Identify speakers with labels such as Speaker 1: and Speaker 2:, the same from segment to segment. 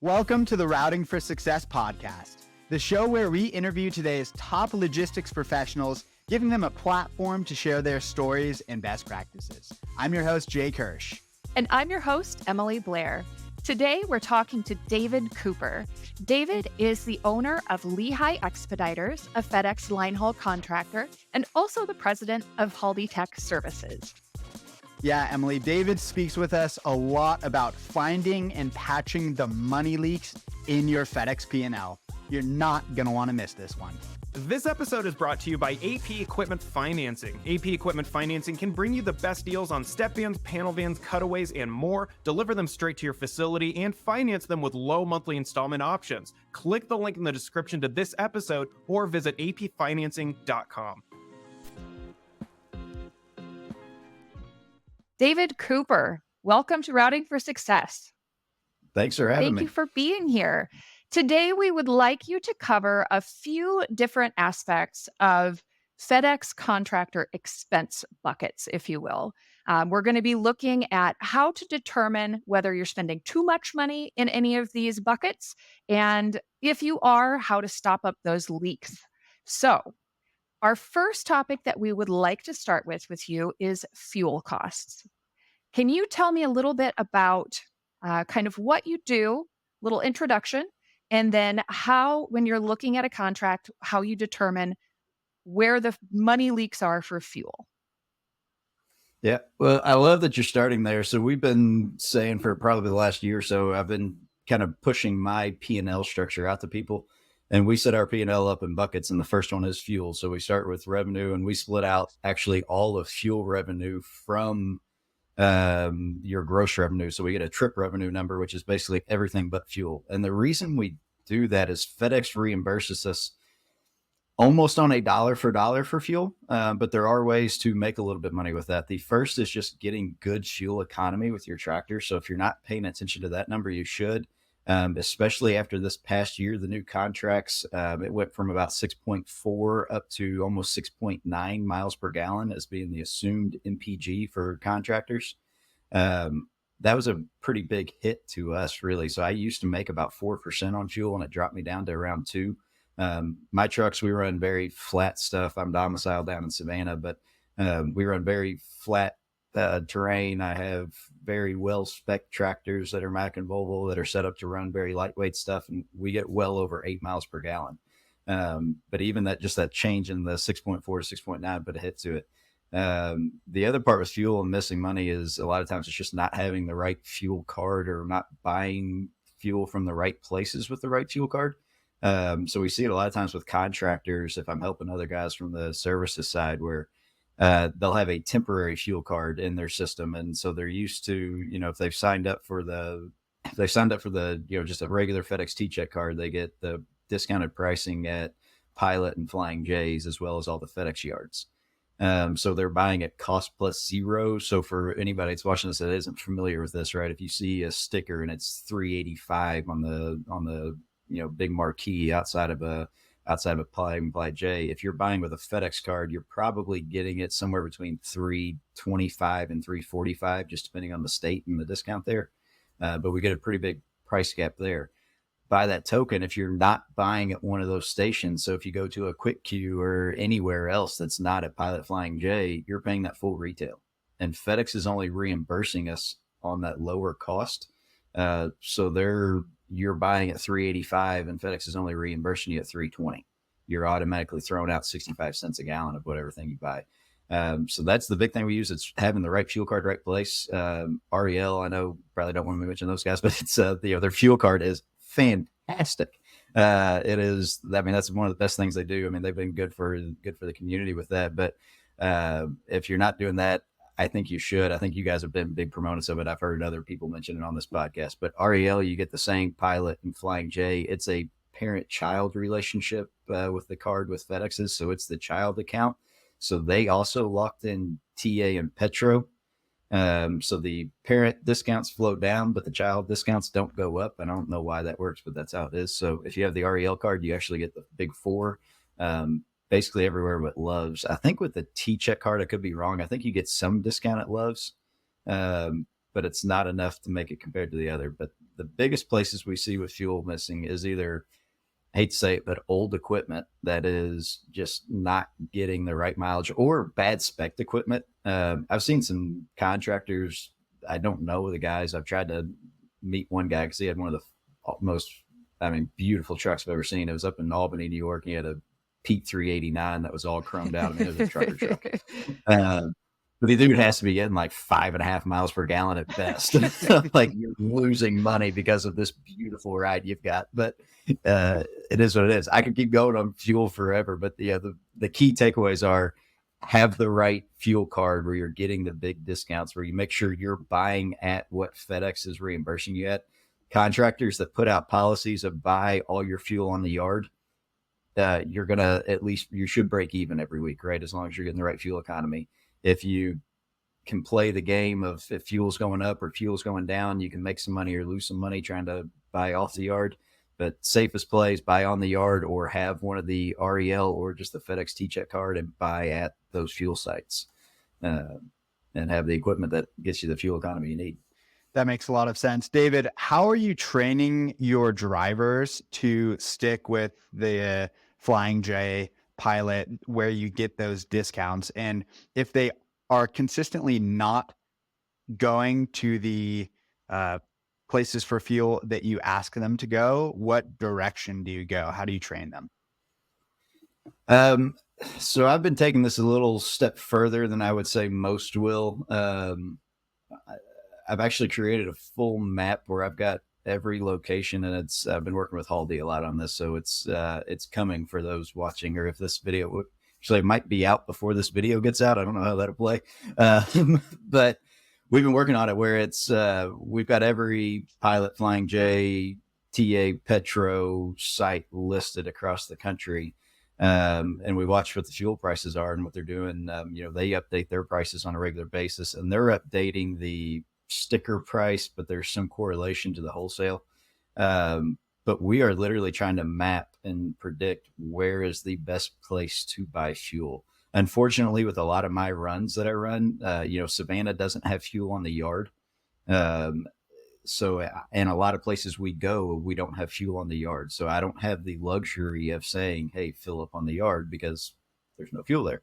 Speaker 1: Welcome to the Routing for Success podcast, the show where we interview today's top logistics professionals, giving them a platform to share their stories and best practices. I'm your host, Jake Hirsch.
Speaker 2: And I'm your host, Emily Blair. Today, we're talking to David Cooper. David is the owner of Lehigh Expeditors, a FedEx Linehaul contractor, and also the president of Haldy Tech Services.
Speaker 1: Yeah, Emily, David speaks with us a lot about finding and patching the money leaks in your FedEx P&L. You're not going to want to miss this one.
Speaker 3: This episode is brought to you by AP Equipment Financing. AP Equipment Financing can bring you the best deals on step vans, panel vans, cutaways, and more, deliver them straight to your facility, and finance them with low monthly installment options. Click the link in the description to this episode or visit apfinancing.com.
Speaker 2: David Cooper, welcome to Routing for Success.
Speaker 4: Thanks for having me.
Speaker 2: Thank you for being here. Today, we would like you to cover a few different aspects of FedEx contractor expense buckets, if you will. We're going to be looking at how to determine whether you're spending too much money in any of these buckets, and if you are, how to stop up those leaks. So, our first topic that we would like to start with you is fuel costs. Can you tell me a little bit about kind of what you do, little introduction, and then how, when you're looking at a contract, how you determine where the money leaks are for fuel?
Speaker 4: Yeah, well, I love that you're starting there. So we've been saying for probably the last year or so, I've been kind of pushing my P&L structure out to people. And we set our P&L up in buckets, and the first one is fuel. So we start with revenue, and we split out actually all of fuel revenue from your gross revenue. So we get a trip revenue number, which is basically everything but fuel. And the reason we do that is FedEx reimburses us almost on a dollar for fuel. But there are ways to make a little bit of money with that. The first is just getting good fuel economy with your tractor. So if you're not paying attention to that number, you should. Especially after this past year, the new contracts, it went from about 6.4 up to almost 6.9 miles per gallon as being the assumed MPG for contractors. That was a pretty big hit to us, really. So I used to make about 4% on fuel, and it dropped me down to around 2%. My trucks, we run very flat stuff. I'm domiciled down in Savannah, but we run very flat terrain. I have very well spec tractors that are Mack and Volvo that are set up to run very lightweight stuff, and we get well over 8 miles per gallon. But even that, just that change in the 6.4 to 6.9 put a hit to it. The other part with fuel and missing money is a lot of times it's just not having the right fuel card or not buying fuel from the right places with the right fuel card. So we see it a lot of times with contractors, if I'm helping other guys from the services side, where they'll have a temporary fuel card in their system. And so they're used to, if they've signed up for the, just a regular FedEx T-Check card, they get the discounted pricing at Pilot and Flying J's, as well as all the FedEx yards. So they're buying at cost plus zero. So for anybody that's watching this that isn't familiar with this, right? If you see a sticker and it's $3.85 on the big marquee outside of a Flying J, if you're buying with a FedEx card, you're probably getting it somewhere between $3.25 and $3.45, just depending on the state and the discount there. But we get a pretty big price gap there. By that token, if you're not buying at one of those stations, so if you go to a Quick Queue or anywhere else that's not at Pilot Flying J, you're paying that full retail. And FedEx is only reimbursing us on that lower cost. So you're buying at $3.85 and FedEx is only reimbursing you at $3.20. You're automatically throwing out 65 cents a gallon of whatever thing you buy. So that's the big thing we use. It's having the right fuel card, right place. REL, I know probably don't want to mention those guys, but it's their fuel card is fantastic. It is. I mean, that's one of the best things they do. I mean, they've been good for the community with that. But if you're not doing that, I think you should. I think you guys have been big proponents of it. I've heard other people mention it on this podcast. But REL, you get the same Pilot and Flying J. It's a parent-child relationship with the card with FedEx's. So it's the child account. So they also locked in TA and Petro. So the parent discounts float down, but the child discounts don't go up. I don't know why that works, but that's how it is. So if you have the REL card, you actually get the big four. Basically everywhere but Love's. I think with the T-Check card, I could be wrong. I think you get some discount at Love's, but it's not enough to make it compared to the other. But the biggest places we see with fuel missing is either, I hate to say it, but old equipment that is just not getting the right mileage, or bad spec equipment. I've seen some contractors. I don't know the guys. I've tried to meet one guy because he had one of the most, beautiful trucks I've ever seen. It was up in Albany, New York. He had a Pete 389 that was all chromed out. It was a trucker truck. But the dude has to be getting like 5.5 miles per gallon at best. Like, you're losing money because of this beautiful ride you've got. But it is what it is. I could keep going on fuel forever, but the key takeaways are: have the right fuel card where you're getting the big discounts, where you make sure you're buying at what FedEx is reimbursing you at. Contractors that put out policies of buy all your fuel on the yard, you're gonna, you should break even every week, right? As long as you're getting the right fuel economy. If you can play the game of, if fuel's going up or fuel's going down, you can make some money or lose some money trying to buy off the yard. But safest plays, buy on the yard, or have one of the REL or just the FedEx T-Check card and buy at those fuel sites, and have the equipment that gets you the fuel economy you need.
Speaker 1: That makes a lot of sense. David, how are you training your drivers to stick with the Flying J pilot where you get those discounts? And if they are consistently not going to the places for fuel that you ask them to go, what direction do you go? How do you train them?
Speaker 4: So I've been taking this a little step further than I would say most will. I've actually created a full map where I've got every location, and I've been working with Haldy a lot on this, so it's coming for those watching. Or if this video actually might be out before this video gets out, I don't know how that'll play, but we've been working on it where it's we've got every Pilot, Flying J, TA, Petro site listed across the country, and we watch what the fuel prices are and what they're doing. They update their prices on a regular basis, and they're updating the sticker price, but there's some correlation to the wholesale. But we are literally trying to map and predict where is the best place to buy fuel. Unfortunately, with a lot of my runs that I run, Savannah doesn't have fuel on the yard. So in a lot of places we go, we don't have fuel on the yard. So I don't have the luxury of saying, hey, fill up on the yard, because there's no fuel there.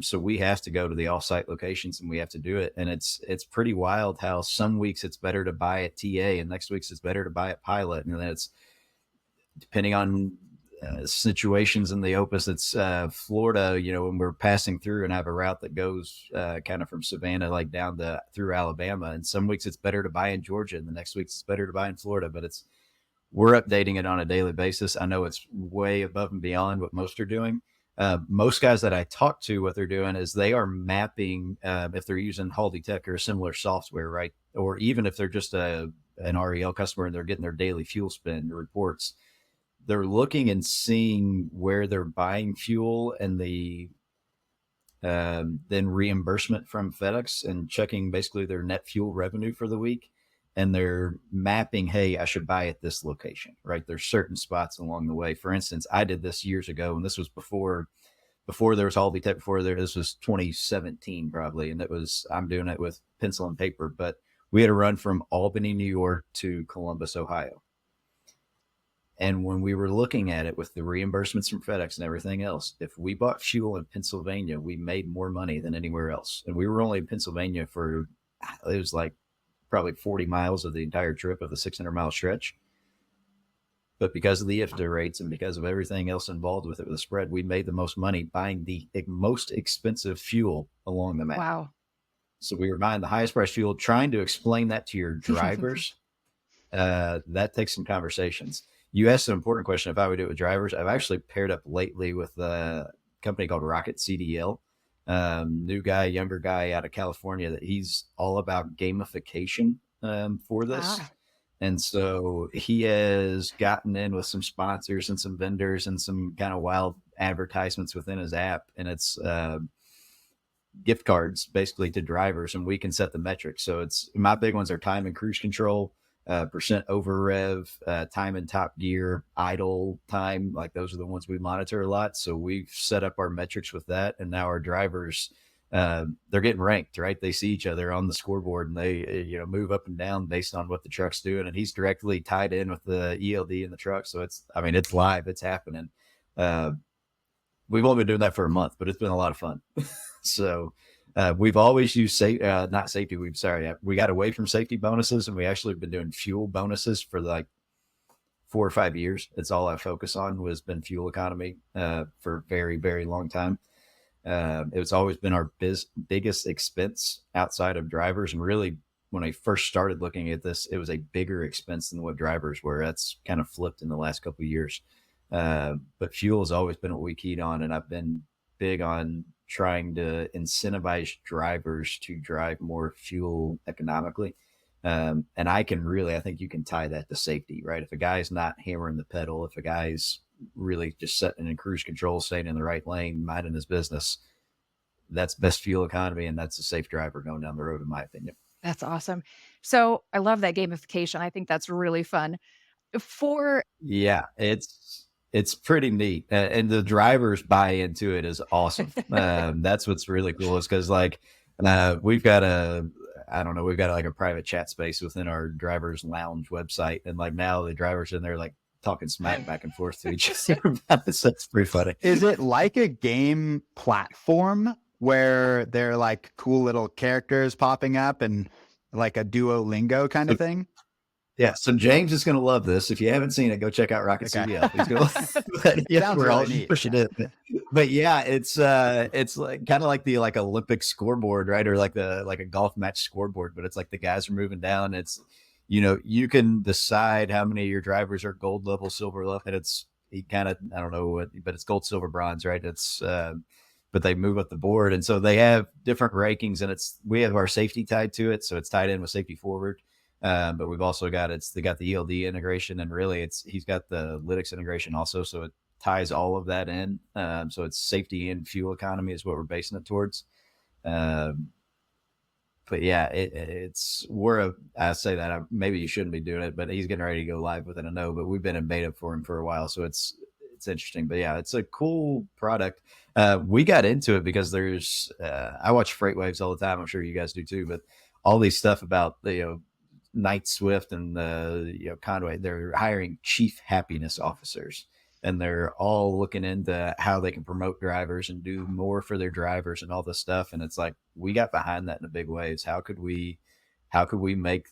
Speaker 4: So we have to go to the off-site locations, and we have to do it. And it's pretty wild how some weeks it's better to buy at TA, and next week's it's better to buy at Pilot. And then it's depending on situations in the Opus. It's Florida, when we're passing through and have a route that goes kind of from Savannah, like down through Alabama. And some weeks it's better to buy in Georgia, and the next week it's better to buy in Florida. But we're updating it on a daily basis. I know it's way above and beyond what most are doing. Most guys that I talk to, what they're doing is they are mapping, if they're using Haldy Tech or similar software, right? Or even if they're just an REL customer and they're getting their daily fuel spend reports, they're looking and seeing where they're buying fuel and the then reimbursement from FedEx, and checking basically their net fuel revenue for the week. And they're mapping, hey, I should buy at this location, right? There's certain spots along the way. For instance, I did this years ago, and this was before there was Haldy Tech, this was 2017 probably. And I'm doing it with pencil and paper, but we had a run from Albany, New York to Columbus, Ohio. And when we were looking at it with the reimbursements from FedEx and everything else, if we bought fuel in Pennsylvania, we made more money than anywhere else. And we were only in Pennsylvania for, it was like probably 40 miles of the entire trip of the 600-mile stretch. But because of the IFTA rates and because of everything else involved with it, with the spread, we made the most money buying the most expensive fuel along the map.
Speaker 2: Wow.
Speaker 4: So we were buying the highest price fuel, trying to explain that to your drivers. That takes some conversations. You asked an important question if I would do it with drivers. I've actually paired up lately with a company called Rocket CDL. New guy, younger guy out of California, that he's all about gamification for this. And so he has gotten in with some sponsors and some vendors and some kind of wild advertisements within his app. And it's gift cards basically to drivers, and we can set the metrics. So my big ones are time and cruise control, percent over rev, time in top gear, idle time. Like, those are the ones we monitor a lot. So we've set up our metrics with that. And now our drivers, they're getting ranked, right? They see each other on the scoreboard and they, move up and down based on what the truck's doing. And he's directly tied in with the ELD in the truck. So it's live, it's happening. We've only been doing that for a month, but it's been a lot of fun. So we've always used we got away from safety bonuses, and we actually have been doing fuel bonuses for like 4 or 5 years. It's all I focus on has been fuel economy for a very, very long time. It's always been our biggest expense outside of drivers. And really, when I first started looking at this, it was a bigger expense than what drivers were. That's kind of flipped in the last couple of years. But fuel has always been what we keyed on. And I've been big on trying to incentivize drivers to drive more fuel economically. And I think you can tie that to safety, right? If a guy's not hammering the pedal, if a guy's really just sitting in cruise control, staying in the right lane, minding his business, that's best fuel economy. And that's a safe driver going down the road, in my opinion.
Speaker 2: That's awesome. So I love that gamification. I think that's really fun.
Speaker 4: Yeah, it's pretty neat. And the drivers buy into it is awesome. That's what's really cool is because we've got a private chat space within our drivers lounge website. And like now the drivers in there, like talking smack back and forth to each other. That's pretty funny.
Speaker 1: Is it like a game platform where they're like cool little characters popping up and like a Duolingo kind of thing?
Speaker 4: Yeah. So James is going to love this. If you haven't seen it, go check out Rocket CDL. He's going to
Speaker 1: yeah, we're all pushing
Speaker 4: it. But yeah, it's like kind of like the Olympic scoreboard, right? Or like a golf match scoreboard, but it's like the guys are moving down. It's, you can decide how many of your drivers are gold level, silver level, and I don't know what, but it's gold, silver, bronze, right? It's, but they move up the board. And so they have different rankings, and we have our safety tied to it. So it's tied in with safety forward. But we've also got they got the ELD integration, and really he's got the Lytics integration also. So it ties all of that in. So it's safety and fuel economy is what we're basing it towards. But yeah, I say that maybe you shouldn't be doing it, but he's getting ready to go live with it. I know, but we've been in beta for him for a while. So it's interesting, but yeah, it's a cool product. We got into it because I watch Freight Waves all the time. I'm sure you guys do too, but all these stuff about Knight Swift and Conway, they're hiring chief happiness officers, and they're all looking into how they can promote drivers and do more for their drivers and all this stuff. And it's like, we got behind that in a big way. Is how could we make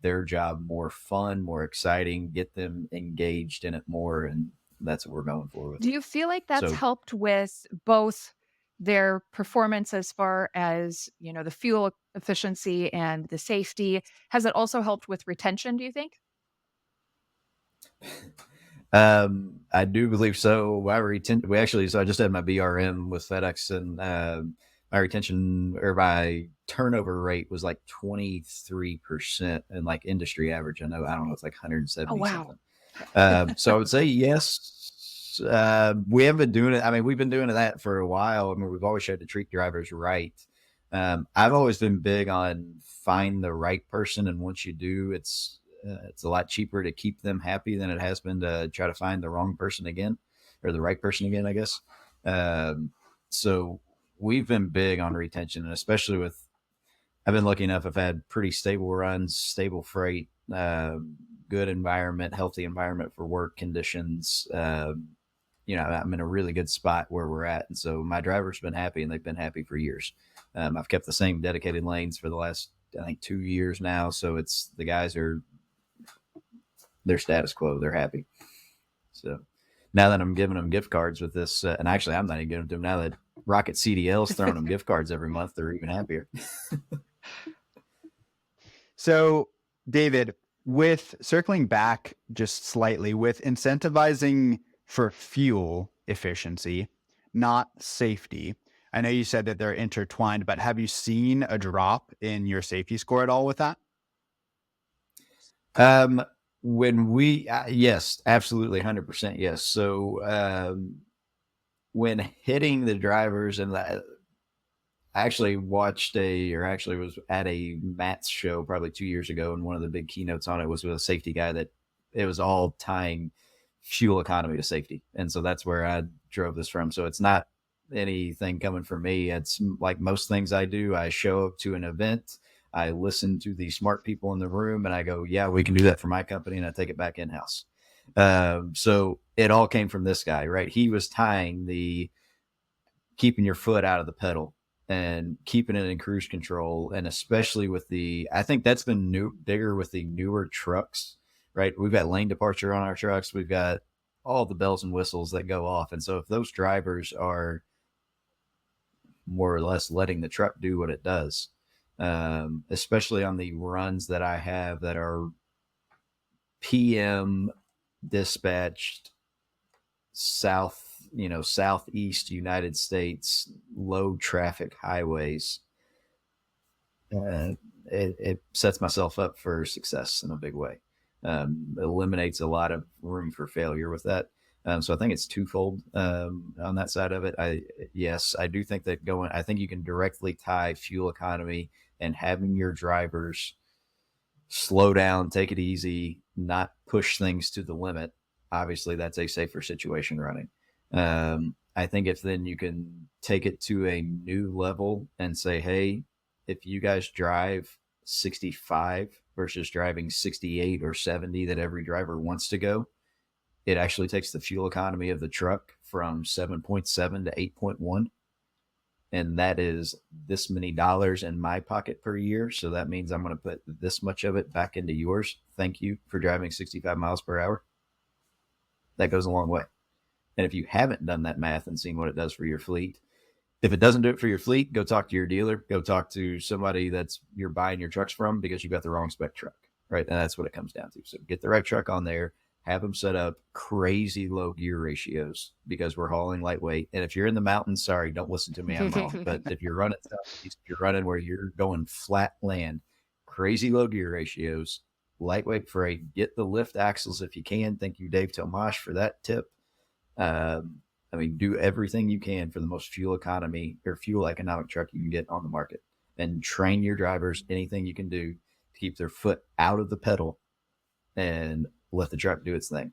Speaker 4: their job more fun, more exciting, get them engaged in it more. And that's what we're going for.
Speaker 2: Do you feel like that's helped with both their performance as far as, the fuel efficiency and the safety? Has it also helped with retention, do you think?
Speaker 4: I do believe so. So I just had my BRM with FedEx, and my retention or my turnover rate was like 23%, and like industry average, I don't know, it's like 170 something. So I would say yes. We haven't been doing it. I mean, we've been doing that for a while. I mean, we've always tried to treat drivers right. I've always been big on find the right person, and once you do, it's a lot cheaper to keep them happy than it has been to try to find the wrong person again, or the right person again, I guess. So we've been big on retention, and especially I've been lucky enough. I've had pretty stable runs, stable freight, good environment, healthy environment for work conditions. I'm in a really good spot where we're at. And so my driver's been happy, and they've been happy for years. I've kept the same dedicated lanes for the last, I think, 2 years now. So the guys they're status quo. They're happy. So now that I'm giving them gift cards with this, and actually I'm not even giving them now that Rocket CDL is throwing them gift cards every month, they're even happier.
Speaker 1: So David, with circling back just slightly, with incentivizing for fuel efficiency, not safety, I know you said that they're intertwined, but have you seen a drop in your safety score at all with that?
Speaker 4: Yes, absolutely. 100%. Yes. So, when hitting the drivers, and I actually was at a Matt's show probably 2 years ago, and one of the big keynotes on it was with a safety guy that it was all tying fuel economy to safety. And so that's where I drove this from. So it's not anything coming from me. It's like most things I do. I show up to an event, I listen to the smart people in the room, and I go, yeah, we can do that for my company, and I take it back in house. So it all came from this guy, right? He was tying the keeping your foot out of the pedal and keeping it in cruise control. And especially with I think that's been bigger with the newer trucks, right? We've got lane departure on our trucks. We've got all the bells and whistles that go off. And so if those drivers are more or less letting the truck do what it does, especially on the runs that I have that are PM dispatched southeast United States, low traffic highways, it sets myself up for success in a big way. Eliminates a lot of room for failure with that. So I think it's twofold on that side of it. I do think that I think you can directly tie fuel economy and having your drivers slow down, take it easy, not push things to the limit. Obviously, that's a safer situation running. I think if then you can take it to a new level and say, hey, if you guys drive 65 versus driving 68 or 70 that every driver wants to go, it actually takes the fuel economy of the truck from 7.7 to 8.1. And that is this many dollars in my pocket per year. So that means I'm going to put this much of it back into yours. Thank you for driving 65 miles per hour. That goes a long way. And if you haven't done that math and seen what it does for your fleet, if it doesn't do it for your fleet, go talk to your dealer, go talk to somebody that's you're buying your trucks from because you got the wrong spec truck, right? And that's what it comes down to. So get the right truck on there, have them set up crazy low gear ratios because we're hauling lightweight. And if you're in the mountains, sorry, don't listen to me, I'm wrong. But if you're running southeast, if you're running where you're going flat land, crazy low gear ratios, lightweight freight, get the lift axles if you can. Thank you, Dave Tomash, for that tip. Do everything you can for the most fuel economic truck you can get on the market, and train your drivers anything you can do to keep their foot out of the pedal and let the truck do its thing.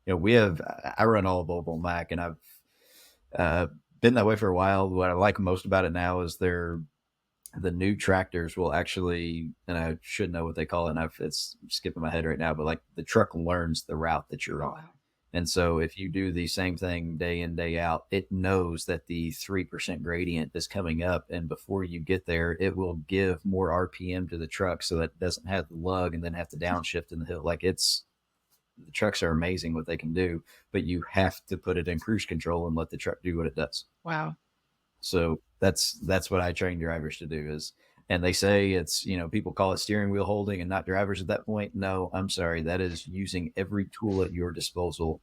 Speaker 4: I run all Volvo Mac, and I've been that way for a while. What I like most about it now is the new tractors will actually, and I should know what they call it, and it's skipping my head right now, but like the truck learns the route that you're on. And so if you do the same thing day in, day out, it knows that the 3% gradient is coming up. And before you get there, it will give more RPM to the truck so that it doesn't have the lug and then have to downshift in the hill. The trucks are amazing what they can do, but you have to put it in cruise control and let the truck do what it does.
Speaker 2: Wow.
Speaker 4: So that's what I train drivers to do and they say it's, people call it steering wheel holding and not drivers at that point. No, I'm sorry. That is using every tool at your disposal,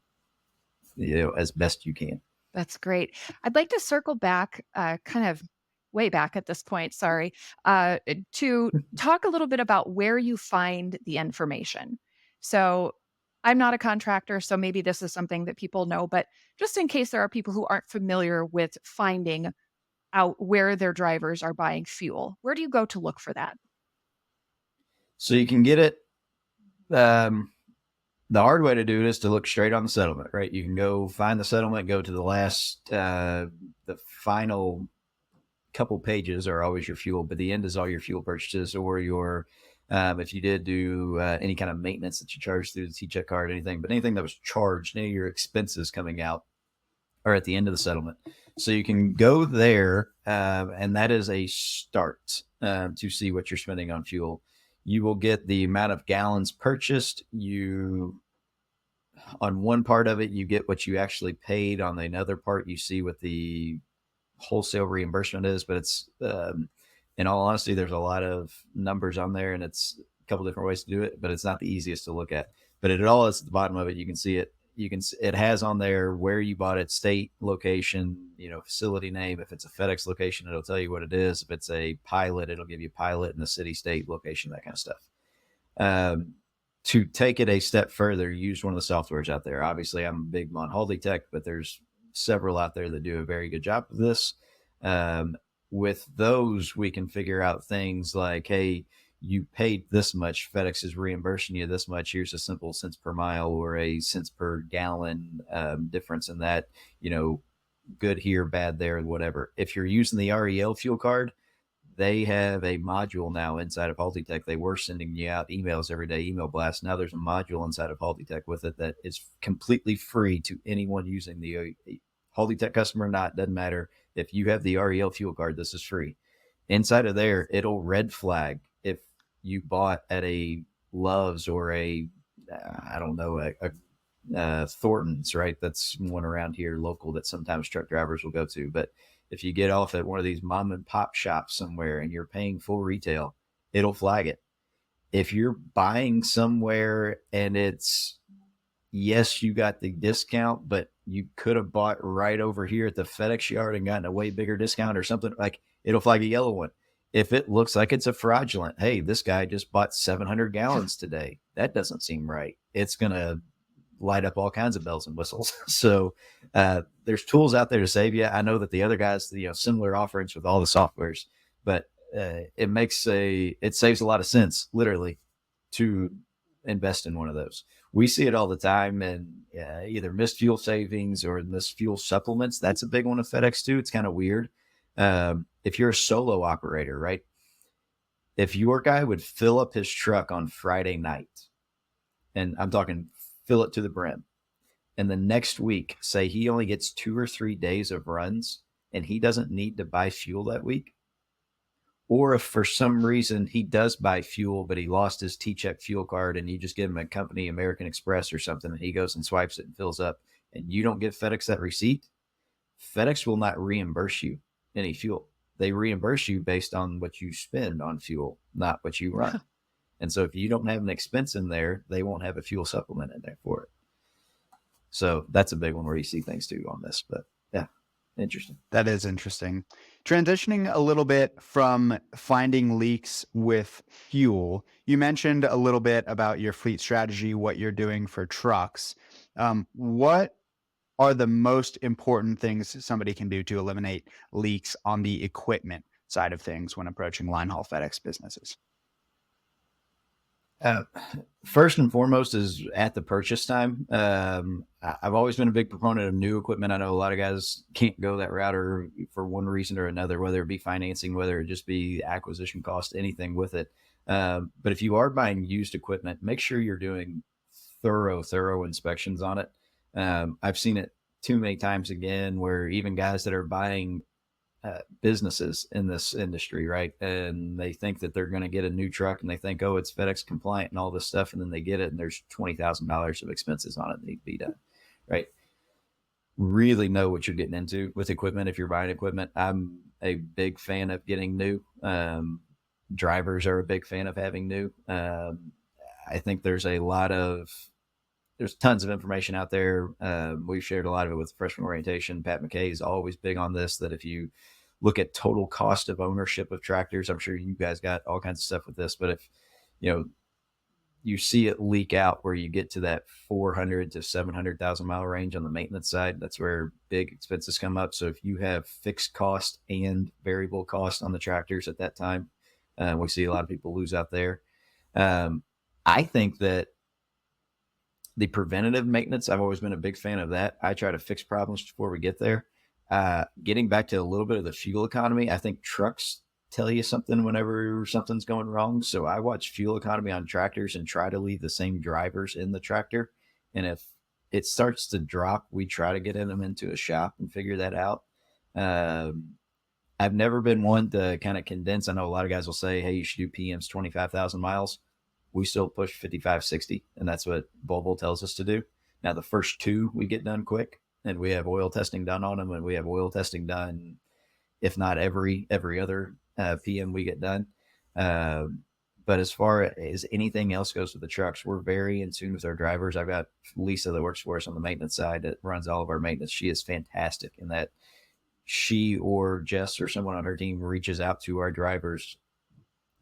Speaker 4: as best you can.
Speaker 2: That's great. I'd like to circle back, kind of way back at this point, sorry, to talk a little bit about where you find the information. So I'm not a contractor, so maybe this is something that people know, but just in case there are people who aren't familiar with finding out where their drivers are buying fuel, where do you go to look for that?
Speaker 4: So you can get it. The hard way to do it is to look straight on the settlement, right? You can go find the settlement, go to the last, the final couple pages are always your fuel, but the end is all your fuel purchases or your, if you did do any kind of maintenance that you charged through the T-check card, anything that was charged, any of your expenses coming out are at the end of the settlement. So you can go there, and that is a start to see what you're spending on fuel. You will get the amount of gallons purchased. On one part of it, you get what you actually paid. On another part, you see what the wholesale reimbursement is. But it's, in all honesty, there's a lot of numbers on there, and it's a couple different ways to do it, but it's not the easiest to look at. But it all is at the bottom of it. You can see it. It has on there where you bought it, state, location, facility name. If it's a FedEx location, it'll tell you what it is. If it's a pilot, it'll give you pilot and the city, state, location, that kind of stuff. To take it a step further, use one of the softwares out there. Obviously, I'm a big Monhaldi tech, but there's several out there that do a very good job of this. With those, we can figure out things like, hey, you paid this much, FedEx is reimbursing you this much. Here's a simple cents per mile or a cents per gallon difference in that. good here, bad there, and whatever. If you're using the REL fuel card, they have a module now inside of Haltitech. They were sending you out emails every day, email blasts. Now there's a module inside of Haltitech with it that is completely free to anyone using the Haltitech customer or not. Doesn't matter. If you have the REL fuel card, this is free. Inside of there, it'll red flag if you bought at a Love's or a, I don't know, a Thornton's, right? That's one around here local that sometimes truck drivers will go to. But if you get off at one of these mom and pop shops somewhere and you're paying full retail, it'll flag it. If you're buying somewhere and it's, yes, you got the discount, but you could have bought right over here at the FedEx yard and gotten a way bigger discount or something, like, it'll flag a yellow one. If it looks like it's a fraudulent, hey, this guy just bought 700 gallons today, that doesn't seem right, it's going to light up all kinds of bells and whistles. So there's tools out there to save you. I know that the other guys, similar offerings with all the softwares, but it saves a lot of sense, literally, to invest in one of those. We see it all the time, and either missed fuel savings or missed fuel supplements. That's a big one of FedEx too. It's kind of weird. If you're a solo operator, right? If your guy would fill up his truck on Friday night, and I'm talking fill it to the brim, and the next week, say he only gets 2 or 3 days of runs and he doesn't need to buy fuel that week, or if for some reason he does buy fuel, but he lost his T-Check fuel card and you just give him a company, American Express or something, and he goes and swipes it and fills up, and you don't give FedEx that receipt, FedEx will not reimburse you any fuel. They reimburse you based on what you spend on fuel, not what you run. And so if you don't have an expense in there, they won't have a fuel supplement in there for it. So that's a big one where you see things too on this. But yeah, interesting.
Speaker 1: That is interesting. Transitioning a little bit from finding leaks with fuel, you mentioned a little bit about your fleet strategy, what you're doing for trucks. What are the most important things somebody can do to eliminate leaks on the equipment side of things when approaching Linehaul FedEx businesses?
Speaker 4: First and foremost is at the purchase time. I've always been a big proponent of new equipment. I know a lot of guys can't go that route or for one reason or another, whether it be financing, whether it just be acquisition cost, anything with it. But if you are buying used equipment, make sure you're doing thorough inspections on it. I've seen it too many times again where even guys that are buying businesses in this industry, right? And they think that they're going to get a new truck and they think, oh, it's FedEx compliant and all this stuff. And then they get it and there's $20,000 of expenses on it that need to be done, right? Really know what you're getting into with equipment. If you're buying equipment, I'm a big fan of getting new. Drivers are a big fan of having new. I think there's tons of information out there. We've shared a lot of it with freshman orientation. Pat McKay is always big on this, that if you look at total cost of ownership of tractors, I'm sure you guys got all kinds of stuff with this, but if you see it leak out where you get to that 400 to 700,000 mile range on the maintenance side, that's where big expenses come up. So if you have fixed cost and variable cost on the tractors at that time, we see a lot of people lose out there. I think that the preventative maintenance, I've always been a big fan of that. I try to fix problems before we get there. Getting back to a little bit of the fuel economy, I think trucks tell you something whenever something's going wrong. So I watch fuel economy on tractors and try to leave the same drivers in the tractor. And if it starts to drop, we try to get them into a shop and figure that out. I've never been one to kind of condense. I know a lot of guys will say, hey, you should do PMs 25,000 miles. We still push 55, 60, and that's what Volvo tells us to do. Now, the first two we get done quick, and we have oil testing done on them, and we have oil testing done, if not every other PM we get done. But as far as anything else goes with the trucks, we're very in tune with our drivers. I've got Lisa that works for us on the maintenance side that runs all of our maintenance. She is fantastic in that she or Jess or someone on her team reaches out to our drivers,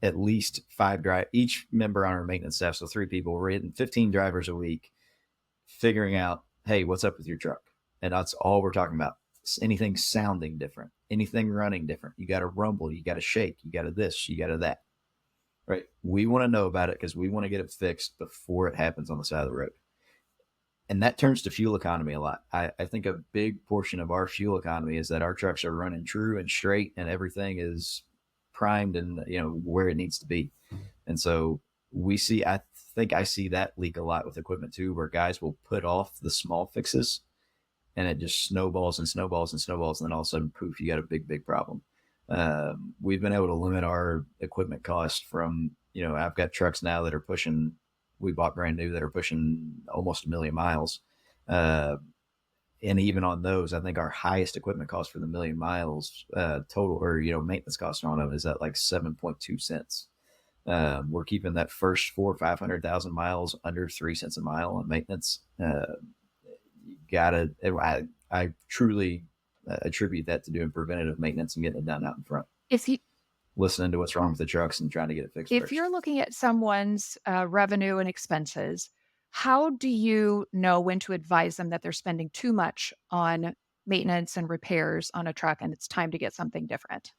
Speaker 4: at least 5 each member on our maintenance staff. So 3 people, we're hitting 15 drivers a week, figuring out, hey, what's up with your truck? And that's all we're talking about. Anything sounding different, anything running different. You got to rumble, you got to shake, you got to this, you got to that, right? We want to know about it because we want to get it fixed before it happens on the side of the road. And that turns to fuel economy a lot. I think a big portion of our fuel economy is that our trucks are running true and straight and everything is primed and, where it needs to be. And so I think I see that leak a lot with equipment too, where guys will put off the small fixes and it just snowballs and snowballs and snowballs. And then all of a sudden, poof, you got a big, big problem. We've been able to limit our equipment cost from, I've got trucks now that are pushing, we bought brand new that are pushing almost 1 million miles. And even on those, I think our highest equipment cost for the 1 million miles total, or, maintenance cost on them is at like 7.2 cents. We're keeping that first 400,000 or 500,000 miles under 3 cents a mile on maintenance. I truly attribute that to doing preventative maintenance and getting it done out in front. Listening to what's wrong with the trucks and trying to get it fixed.
Speaker 2: If you're looking at someone's revenue and expenses, how do you know when to advise them that they're spending too much on maintenance and repairs on a truck and it's time to get something different?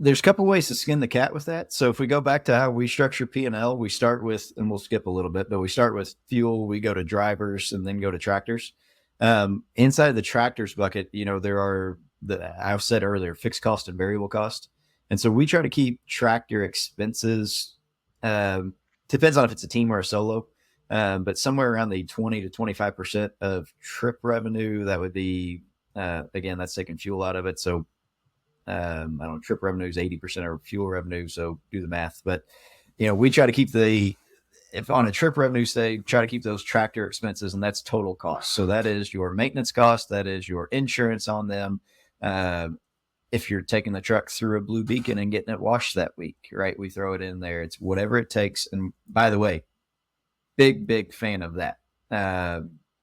Speaker 4: There's a couple ways to skin the cat with that. So if we go back to how we structure P&L, we start with, and we'll skip a little bit, but we start with fuel, we go to drivers, and then go to tractors. Inside the tractors bucket, there are I've said earlier, fixed cost and variable cost. And so we try to keep tractor expenses, depends on if it's a team or a solo, but somewhere around the 20 to 25% of trip revenue. That would be, again, that's taking fuel out of it. So I don't know, trip revenue is 80% of fuel revenue. So do the math, but we try to keep if on a trip revenue, try to keep those tractor expenses, and that's total cost. So that is your maintenance cost. That is your insurance on them. If you're taking the truck through a blue beacon and getting it washed that week, right? We throw it in there. It's whatever it takes. And by the way, big fan of that.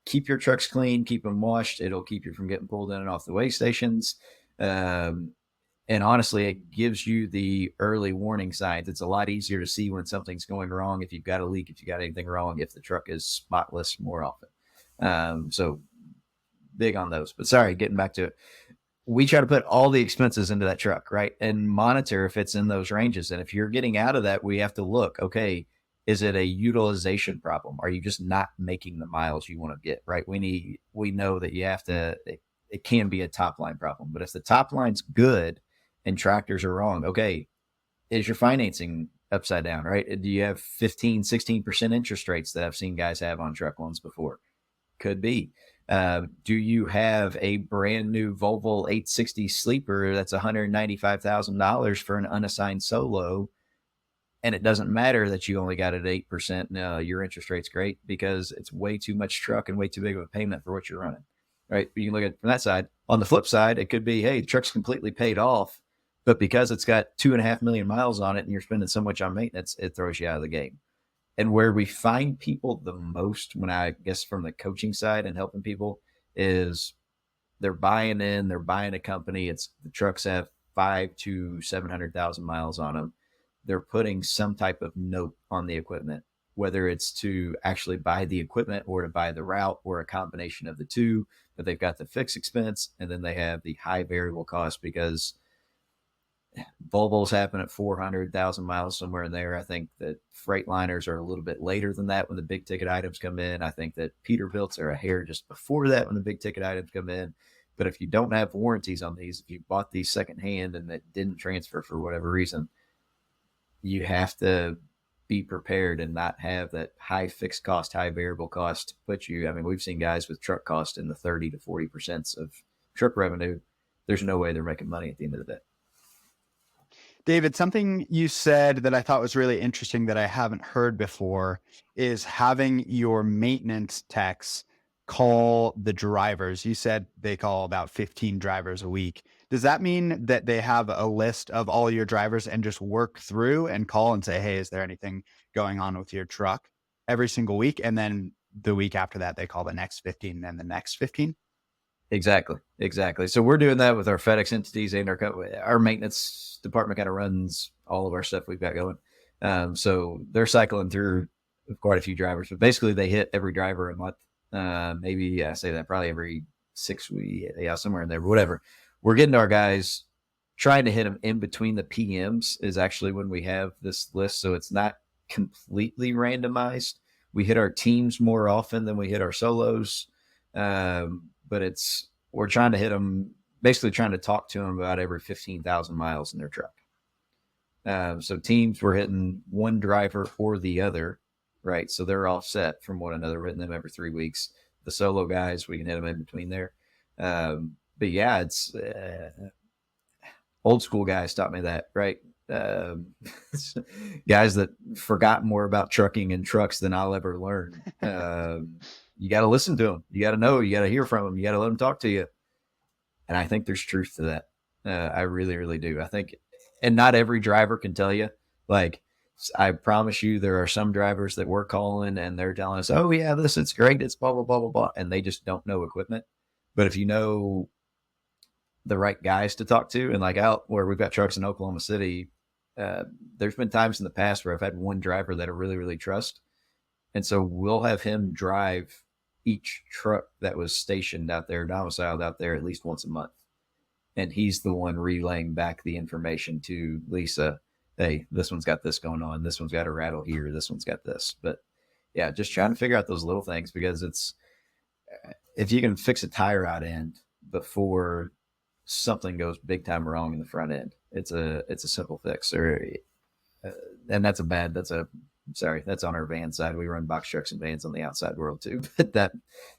Speaker 4: Keep your trucks clean, keep them washed. It'll keep you from getting pulled in and off the weigh stations. And honestly, it gives you the early warning signs. It's a lot easier to see when something's going wrong, if you've got a leak, if you got anything wrong, if the truck is spotless more often. So big on those. But sorry, getting back to it. We try to put all the expenses into that truck, right? And monitor if it's in those ranges. And if you're getting out of that, we have to look, okay, is it a utilization problem? Are you just not making the miles you want to get, right? We know that you have to, it can be a top line problem, but if the top line's good and tractors are wrong, okay, is your financing upside down, right? Do you have 15, 16% interest rates that I've seen guys have on truck loans before? Could be. Do you have a brand new Volvo 860 sleeper that's $195,000 for an unassigned solo, and it doesn't matter that you only got it at 8%? No, your interest rate's great because it's way too much truck and way too big of a payment for what you're running, right? You can look at it from that side. On the flip side, it could be, hey, the truck's completely paid off, but because it's got 2.5 million miles on it and you're spending so much on maintenance, it throws you out of the game. And where we find people the most, when I guess from the coaching side and helping people, is they're buying a company. The trucks have 500,000 to 700,000 miles on them. They're putting some type of note on the equipment, whether it's to actually buy the equipment or to buy the route or a combination of the two. But they've got the fixed expense and then they have the high variable cost because Volvos happen at 400,000 miles, somewhere in there. I think that Freightliners are a little bit later than that when the big ticket items come in. I think that Peterbilts are a hair just before that when the big ticket items come in. But if you don't have warranties on these, if you bought these secondhand and that didn't transfer for whatever reason, you have to be prepared and not have that high fixed cost, high variable cost to put you. I mean, we've seen guys with truck cost in the 30 to 40% of trip revenue. There's no way they're making money at the end of the day.
Speaker 1: David, something you said that I thought was really interesting that I haven't heard before is having your maintenance techs call the drivers. You said they call about 15 drivers a week. Does that mean that they have a list of all your drivers and just work through and call and say, hey, is there anything going on with your truck every single week? And then the week after that, they call the next 15 and the next 15?
Speaker 4: Exactly. So we're doing that with our FedEx entities and our maintenance department kind of runs all of our stuff we've got going. So they're cycling through quite a few drivers, but basically they hit every driver a month. Maybe I say that probably every 6 weeks, somewhere in there, but whatever. We're getting our guys trying to hit them in between the PMs is actually when we have this list. So it's not completely randomized. We hit our teams more often than we hit our solos. But we're trying to hit them, basically trying to talk to them about every 15,000 miles in their truck. So teams, we're hitting one driver or the other, right? So they're offset from one another. We're hitting them every 3 weeks. The solo guys, we can hit them in between there. But yeah, it's old school guys taught me that, right? Guys that forgot more about trucking and trucks than I'll ever learn. You got to listen to them. You got to know. You got to hear from them. You got to let them talk to you. And I think there's truth to that. I really, really do. I think, and not every driver can tell you. Like, I promise you, there are some drivers that we're calling and they're telling us, "Oh yeah, it's great. It's blah blah blah blah blah," and they just don't know equipment. But if you know the right guys to talk to, and like out where we've got trucks in Oklahoma City, there's been times in the past where I've had one driver that I really, really trust. And so we'll have him drive each truck that was stationed out there, domiciled out there at least once a month. And he's the one relaying back the information to Lisa. Hey, this one's got this going on. This one's got a rattle here. This one's got this. But yeah, just trying to figure out those little things, because if you can fix a tire out end before something goes big time wrong in the front end, it's a simple fix. And that's on our van side. We run box trucks and vans on the outside world too. But that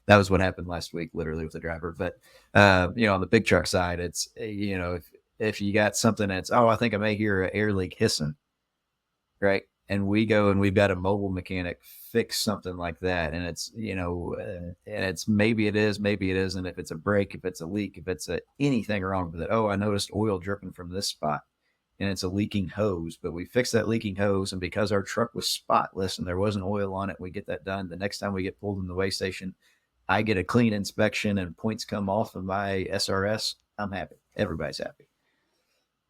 Speaker 4: was what happened last week, literally, with the driver. But on the big truck side, it's if you got something that's, I think I may hear an air leak hissing, right? And we go and we've got a mobile mechanic fix something like that. And it's, and it's, maybe it is, maybe it isn't. If it's a break, if it's a leak, if it's anything wrong with it. Oh, I noticed oil dripping from this spot and it's a leaking hose, but we fixed that leaking hose. And because our truck was spotless and there wasn't oil on it, we get that done. The next time we get pulled in the weigh station, I get a clean inspection and points come off of my SRS. I'm happy. Everybody's happy.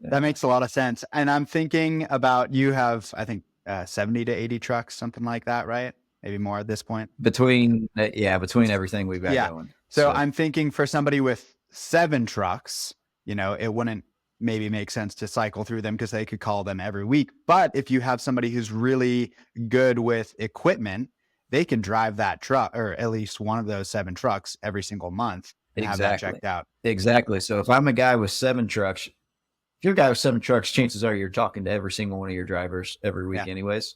Speaker 1: That makes a lot of sense. And I'm thinking about, you have, I think, 70 to 80 trucks, something like that, right? Maybe more at this point.
Speaker 4: Between everything we've got going.
Speaker 1: So I'm thinking for somebody with 7 trucks, it wouldn't maybe make sense to cycle through them because they could call them every week. But if you have somebody who's really good with equipment, they can drive that truck, or at least one of those 7 trucks, every single month and have that checked out.
Speaker 4: Exactly. So if I'm a guy with 7 trucks, if you're a guy with 7 trucks, chances are you're talking to every single one of your drivers every week anyways.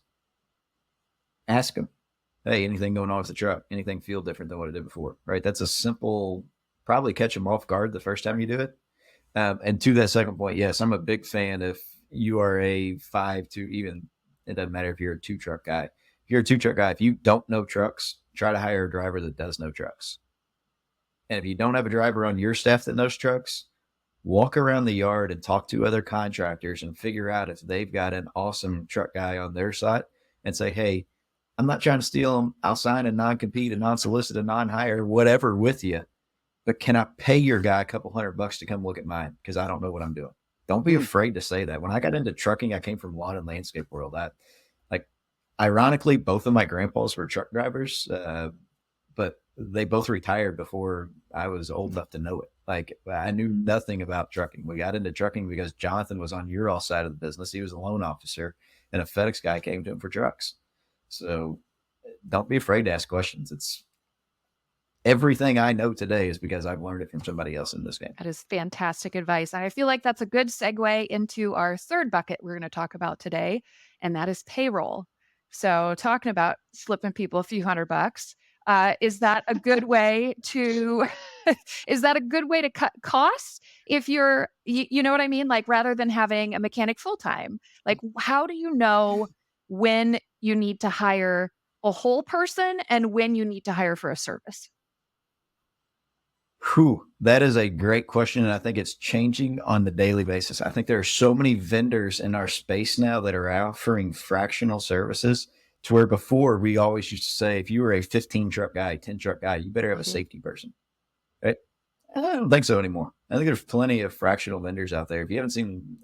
Speaker 4: Ask them, hey, anything going on with the truck? Anything feel different than what it did before, right? That's a simple, probably catch them off guard the first time you do it. And to that second point, yes, I'm a big fan. If you are a 5 to even, it doesn't matter if you're a 2 truck guy. If you're a 2 truck guy, if you don't know trucks, try to hire a driver that does know trucks. And if you don't have a driver on your staff that knows trucks, walk around the yard and talk to other contractors and figure out if they've got an awesome truck guy on their side and say, hey, I'm not trying to steal them. I'll sign a non-compete, a non-solicit, a non-hire, whatever with you. But can I pay your guy a couple $100 to come look at mine? Because I don't know what I'm doing. Don't be afraid to say that. When I got into trucking, I came from lawn and landscape world. Ironically, both of my grandpas were truck drivers, but they both retired before I was old enough to know it. I knew nothing about trucking. We got into trucking because Jonathan was on your all side of the business. He was a loan officer, and a FedEx guy came to him for trucks. So don't be afraid to ask questions. It's everything I know today is because I've learned it from somebody else in this game.
Speaker 2: That is fantastic advice. And I feel like that's a good segue into our third bucket we're going to talk about today, and that is payroll. So talking about slipping people a few $100, is that a good way to cut costs? If you're, you know what I mean? Rather than having a mechanic full-time, how do you know when you need to hire a whole person and when you need to hire for a service?
Speaker 4: That is a great question. And I think it's changing on the daily basis. I think there are so many vendors in our space now that are offering fractional services, to where before we always used to say, if you were a 15 truck guy, 10 truck guy, you better have a safety person. Right? I don't think so anymore. I think there's plenty of fractional vendors out there. If you haven't seen,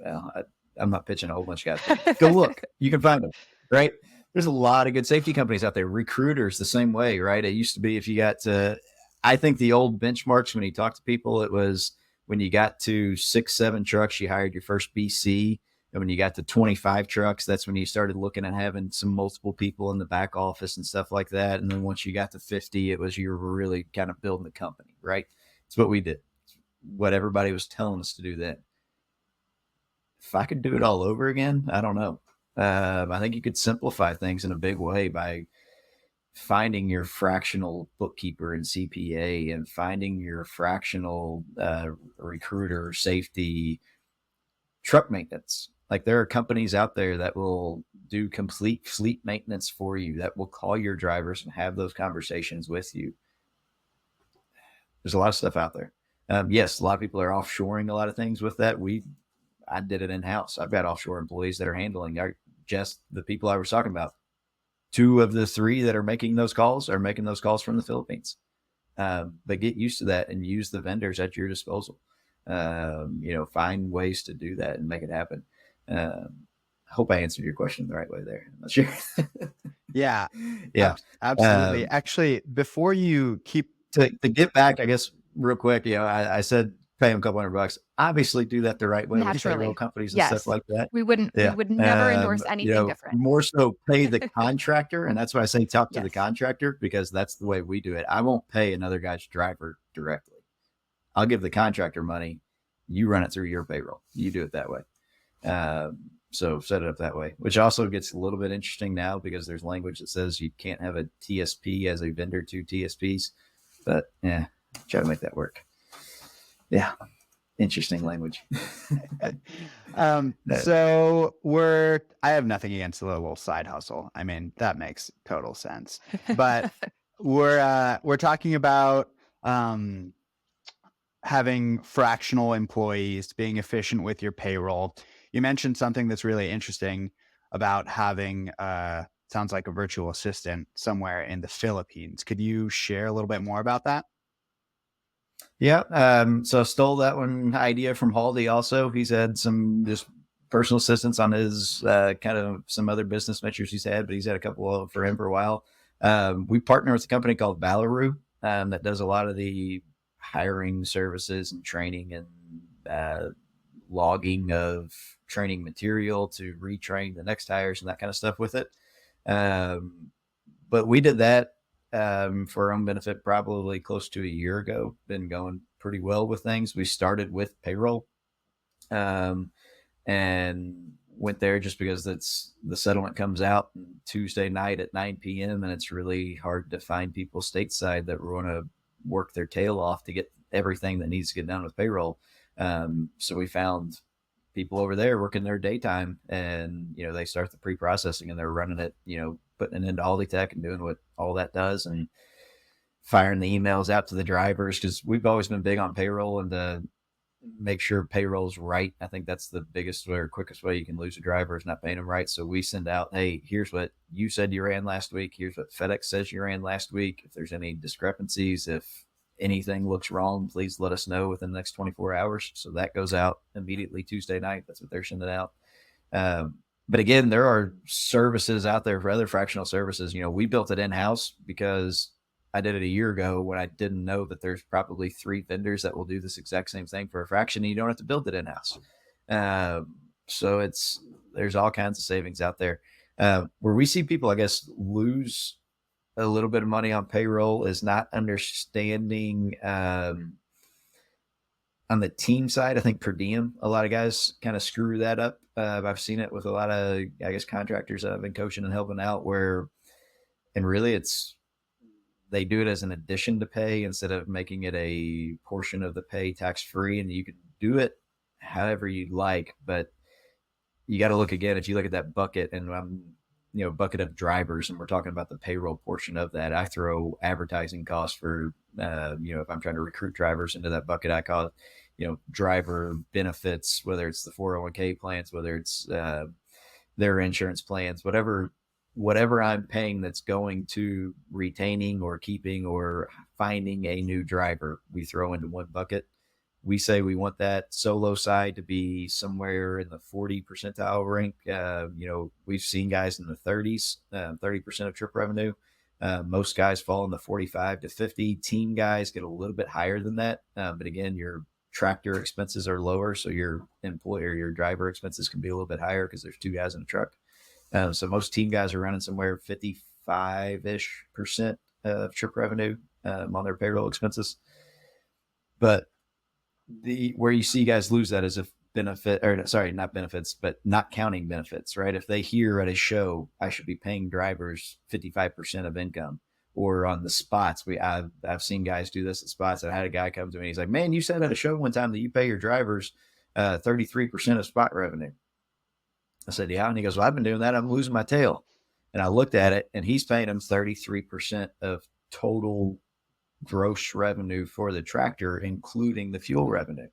Speaker 4: I'm not pitching a whole bunch of guys, but go look, you can find them, right? There's a lot of good safety companies out there. Recruiters the same way, right? It used to be, if you got to, I think the old benchmarks when you talk to people, it was when you got to 6, 7 trucks, you hired your first BC. And when you got to 25 trucks, that's when you started looking at having some multiple people in the back office and stuff like that. And then once you got to 50, it was you were really kind of building the company, right? It's what we did, what everybody was telling us to do then. If I could do it all over again, I don't know. I think you could simplify things in a big way by finding your fractional bookkeeper and CPA and finding your fractional recruiter, safety, truck maintenance. Like there are companies out there that will do complete fleet maintenance for you, that will call your drivers and have those conversations with you. There's a lot of stuff out there. Yes, a lot of people are offshoring a lot of things with that. I did it in-house. I've got offshore employees that are handling just the people I was talking about. 2 of the 3 that are making those calls are making those calls from the Philippines. But get used to that and use the vendors at your disposal. Find ways to do that and make it happen. I hope I answered your question the right way there. I'm not sure.
Speaker 1: Yeah.
Speaker 4: Yeah.
Speaker 1: Absolutely. Actually, before you keep
Speaker 4: to get back, I guess, real quick, I said pay them a couple $100. Obviously do that the right way with payroll companies and stuff like that.
Speaker 2: We would never endorse anything different.
Speaker 4: More so pay the contractor. And that's why I say talk to the contractor, because that's the way we do it. I won't pay another guy's driver directly. I'll give the contractor money. You run it through your payroll. You do it that way. So set it up that way, which also gets a little bit interesting now because there's language that says you can't have a TSP as a vendor to TSPs, but try to make that work. Yeah. Interesting language.
Speaker 1: So I have nothing against a little side hustle. I mean, that makes total sense, but we're talking about, having fractional employees, being efficient with your payroll. You mentioned something that's really interesting about having, sounds like a virtual assistant somewhere in the Philippines. Could you share a little bit more about that?
Speaker 4: Yeah. So I stole that one idea from Haldy also. He's had some just personal assistants on his kind of some other business ventures he's had, but he's had a couple for him for a while. We partner with a company called Ballaroo that does a lot of the hiring services and training and logging of training material to retrain the next hires and that kind of stuff with it. But we did that for our own benefit probably close to a year ago. Been going pretty well with things. We started with payroll and went there just because the settlement comes out Tuesday night at 9 p.m. and it's really hard to find people stateside that want to work their tail off to get everything that needs to get done with payroll. So we found people over there working their daytime and, they start the pre-processing and they're running it, putting it into Aldi Tech and doing what all that does and firing the emails out to the drivers. Cause we've always been big on payroll and to make sure payroll's right. I think that's the biggest or quickest way you can lose a driver is not paying them right. So we send out, hey, here's what you said you ran last week. Here's what FedEx says you ran last week. If there's any discrepancies, if anything looks wrong, please let us know within the next 24 hours. So that goes out immediately Tuesday night. That's what they're sending out. But again, there are services out there for other fractional services. We built it in-house because I did it a year ago when I didn't know that there's probably 3 vendors that will do this exact same thing for a fraction and you don't have to build it in-house. So there's all kinds of savings out there. Where we see people, I guess, lose a little bit of money on payroll is not understanding on the team side. I think per diem, a lot of guys kind of screw that up. I've seen it with a lot of, I guess, contractors that I've been coaching and helping out and really they do it as an addition to pay instead of making it a portion of the pay tax free. And you can do it however you like, but you got to look again. If you look at that bucket and bucket of drivers, and we're talking about the payroll portion of that, I throw advertising costs for, if I'm trying to recruit drivers into that bucket, I call it, driver benefits, whether it's the 401k plans, whether it's their insurance plans, whatever I'm paying that's going to retaining or keeping or finding a new driver, we throw into one bucket. We say we want that solo side to be somewhere in the 40 percentile rank. We've seen guys in the 30s, 30% of trip revenue. Most guys fall in the 45 to 50. Team guys get a little bit higher than that. But again, your tractor expenses are lower. So your employer, your driver expenses can be a little bit higher because there's 2 guys in a truck. So most team guys are running somewhere 55-ish% of trip revenue on their payroll expenses. But where you see guys lose that is if benefit, or sorry, not benefits, but not counting benefits, right? If they hear at a show, I should be paying drivers 55% of income, or on the spots, I've seen guys do this at spots. I had a guy come to me, he's like, man, you said at a show one time that you pay your drivers 33% of spot revenue. I said, yeah. And he goes, well, I've been doing that. I'm losing my tail. And I looked at it, and he's paying them 33% of total gross revenue for the tractor, including the fuel revenue.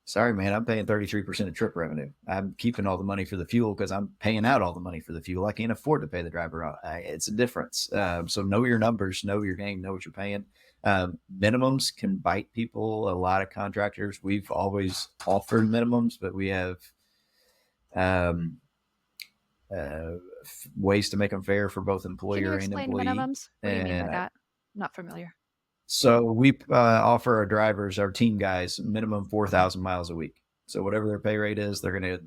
Speaker 4: Sorry, man, I'm paying 33% of trip revenue. I'm keeping all the money for the fuel because I'm paying out all the money for the fuel. I can't afford to pay the driver. It's a difference. So know your numbers, know your game, know what you're paying. Minimums can bite people. A lot of contractors, we've always offered minimums, but we have ways to make them fair for both employer and employee.
Speaker 2: Minimums? What do you mean by that? I'm not familiar.
Speaker 4: So we offer our drivers, our team guys, minimum 4,000 miles a week. So whatever their pay rate is, they're going to,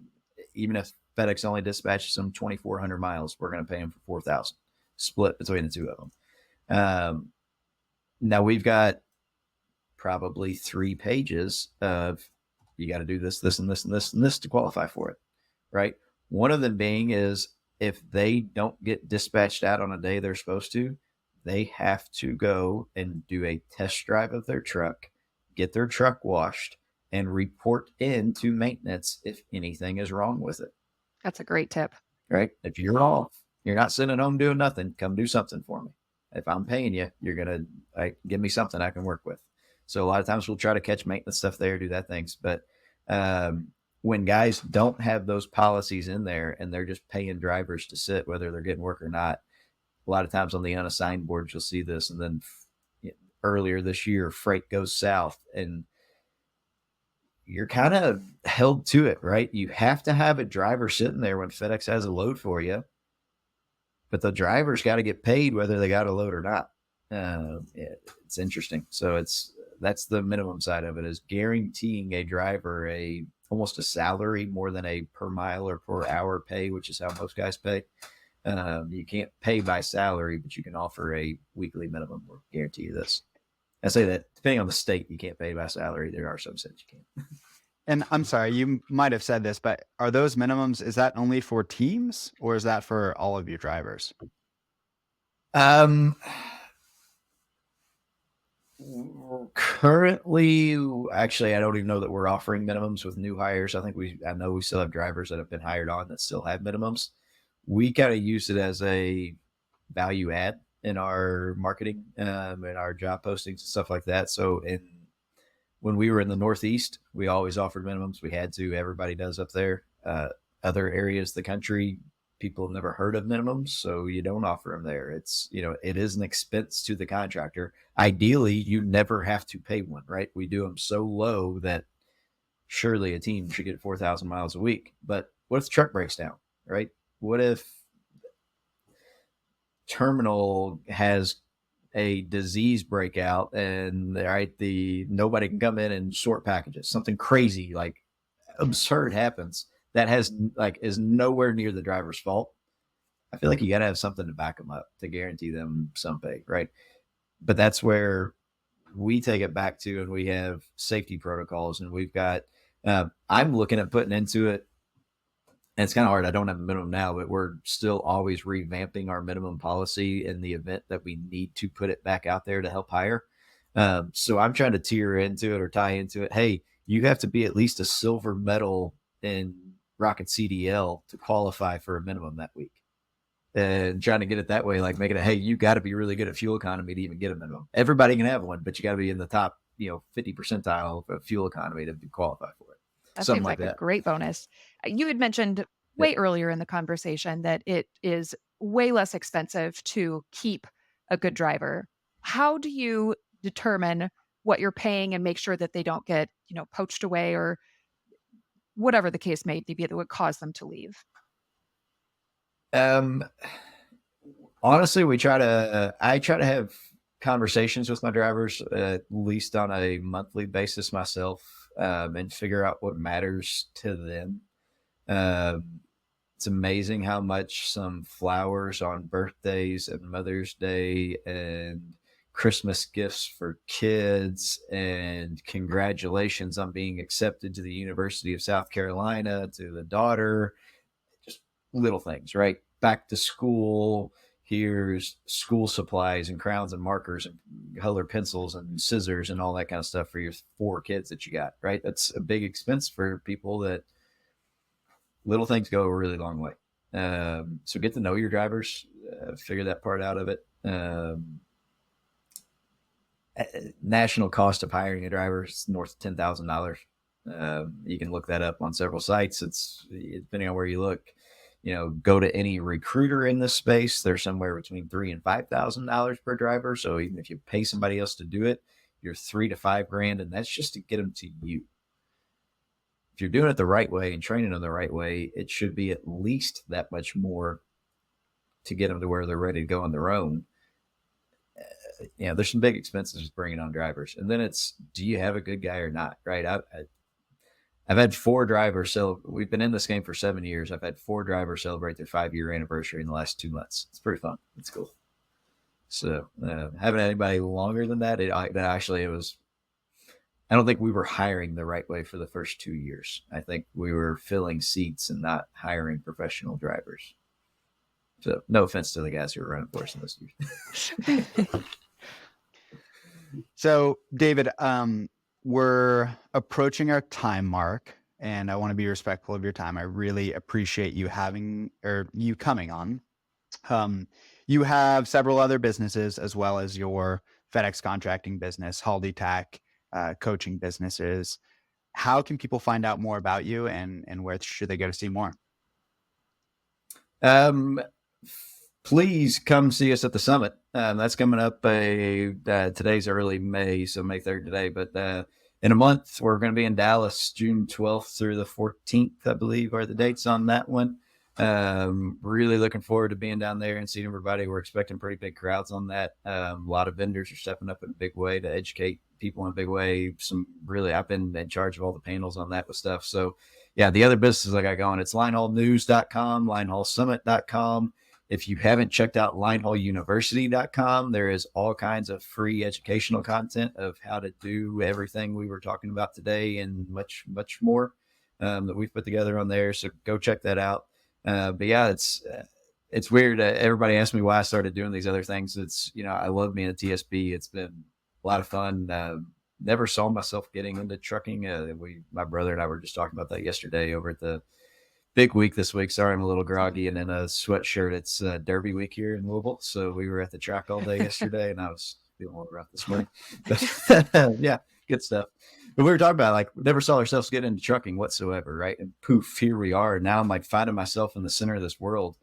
Speaker 4: even if FedEx only dispatches them 2,400 miles, we're going to pay them for 4,000, split between the two of them. Now we've got probably 3 pages of, you got to do this, this, and this, and this, and this to qualify for it, right? One of them being is if they don't get dispatched out on a day they're supposed to, they have to go and do a test drive of their truck, get their truck washed, and report in to maintenance if anything is wrong with it.
Speaker 2: That's a great tip.
Speaker 4: Right? If you're off, you're not sitting home doing nothing, come do something for me. If I'm paying you, you're going to give me something I can work with. So a lot of times we'll try to catch maintenance stuff there, do that things. But when guys don't have those policies in there and they're just paying drivers to sit, whether they're getting work or not, a lot of times on the unassigned boards, you'll see this. And then earlier this year, freight goes south and you're kind of held to it, right? You have to have a driver sitting there when FedEx has a load for you, but the driver's got to get paid whether they got a load or not. It's interesting. So that's the minimum side of it, is guaranteeing a driver almost a salary more than a per mile or per hour pay, which is how most guys pay. You can't pay by salary, but you can offer a weekly minimum. We'll guarantee you this. I say that depending on the state, you can't pay by salary. There are some states you can.
Speaker 1: And I'm sorry, you might have said this, but are those minimums, is that only for teams or is that for all of your drivers?
Speaker 4: Currently, actually, I don't even know that we're offering minimums with new hires. I know we still have drivers that have been hired on that still have minimums. We kind of use it as a value add in our marketing, in our job postings and stuff like that. So when we were in the Northeast, we always offered minimums. We had to, everybody does up there. Other areas of the country, people have never heard of minimums, so you don't offer them there. It's, it is an expense to the contractor. Ideally, you never have to pay one, right? We do them so low that surely a team should get 4,000 miles a week. But what if the truck breaks down, right? What if terminal has a disease breakout and nobody can come in and sort packages? Something crazy, like absurd happens that is nowhere near the driver's fault. I feel like you got to have something to back them up to guarantee them some pay, right? But that's where we take it back to, and we have safety protocols, and we've got, I'm looking at putting into it, and it's kind of hard. I don't have a minimum now, but we're still always revamping our minimum policy in the event that we need to put it back out there to help hire. So I'm trying to tier into it or tie into it. Hey, you have to be at least a silver medal in Rocket CDL to qualify for a minimum that week. And trying to get it that way, like making it, hey, you got to be really good at fuel economy to even get a minimum. Everybody can have one, but you got to be in the top, 50 percentile of fuel economy to qualify for it.
Speaker 2: That
Speaker 4: Something
Speaker 2: seems like
Speaker 4: that.
Speaker 2: A great bonus. You had mentioned way earlier in the conversation that it is way less expensive to keep a good driver. How do you determine what you're paying and make sure that they don't get, poached away or whatever the case may be that would cause them to leave?
Speaker 4: Honestly, I try to have conversations with my drivers, at least on a monthly basis myself, and figure out what matters to them. It's amazing how much some flowers on birthdays and Mother's Day and Christmas gifts for kids and congratulations on being accepted to the University of South Carolina to the daughter, just little things, right? Back to school, here's school supplies and crowns and markers and color pencils and scissors and all that kind of stuff for your 4 kids that you got, right? That's a big expense for people. That little things go a really long way. So get to know your drivers, figure that part out of it. National cost of hiring a driver is north of $10,000. You can look that up on several sites. It's depending on where you look. Go to any recruiter in this space. They're somewhere between $3,000 and $5,000 per driver. So even if you pay somebody else to do it, you're $3,000 to $5,000, and that's just to get them to you. If you're doing it the right way and training them the right way, it should be at least that much more to get them to where they're ready to go on their own. There's some big expenses with bringing on drivers. And then it's, do you have a good guy or not, right? I've had 4 drivers. So we've been in this game for 7 years. I've had 4 drivers celebrate their 5-year anniversary in the last 2 months. It's pretty fun. It's cool. So haven't had anybody longer than that. I don't think we were hiring the right way for the first 2 years. I think we were filling seats and not hiring professional drivers. So no offense to the guys who were running for us in those years.
Speaker 1: So David, we're approaching our time mark, and I want to be respectful of your time. I really appreciate you coming on. You have several other businesses as well as your FedEx contracting business, Haldy Tech, coaching businesses. How can people find out more about you, and where should they go to see more?
Speaker 4: Please come see us at the summit. That's coming up. Today's early May, so May 3rd today. But in a month, we're going to be in Dallas, June 12th through the 14th, I believe, are the dates on that one. Really looking forward to being down there and seeing everybody. We're expecting pretty big crowds on that. A lot of vendors are stepping up in a big way to educate people in a big way. I've been in charge of all the panels on that with stuff. So yeah, the other businesses I got going, it's linehaulnews.com, linehaulsummit.com. If you haven't checked out linehauluniversity.com, there is all kinds of free educational content of how to do everything we were talking about today and much, much more that we've put together on there. So go check that out. But yeah, it's weird. Everybody asks me why I started doing these other things. It's, I love being a TSP. It's been a lot of fun. Never saw myself getting into trucking. My brother and I were just talking about that yesterday over at the big week this week. Sorry, I'm a little groggy and in a sweatshirt. It's Derby week here in Louisville. So we were at the track all day yesterday and I was feeling a little rough this morning. But yeah, good stuff. But we were talking about, never saw ourselves get into trucking whatsoever, right? And poof, here we are. And now I'm finding myself in the center of this world.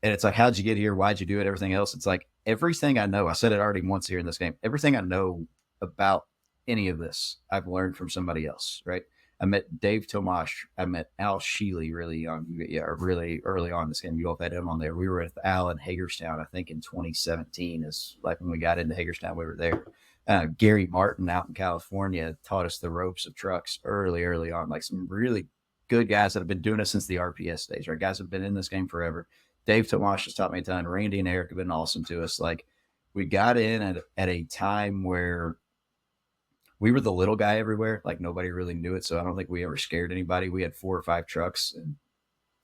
Speaker 4: And it's how'd you get here? Why'd you do it? Everything else. It's everything I know, I said it already once here in this game, everything I know about any of this, I've learned from somebody else, right? I met Dave Tomash. I met Al Sheely really early on this game. You all had him on there. We were with Al in Hagerstown, I think in 2017 is when we got into Hagerstown, we were there. Gary Martin out in California taught us the ropes of trucks early on, some really good guys that have been doing it since the RPS days, right? Guys have been in this game forever. Dave Tomash has taught me a ton. Randy and Eric have been awesome to us. We got in at a time where we were the little guy everywhere. Nobody really knew it. So I don't think we ever scared anybody. We had 4 or 5 trucks and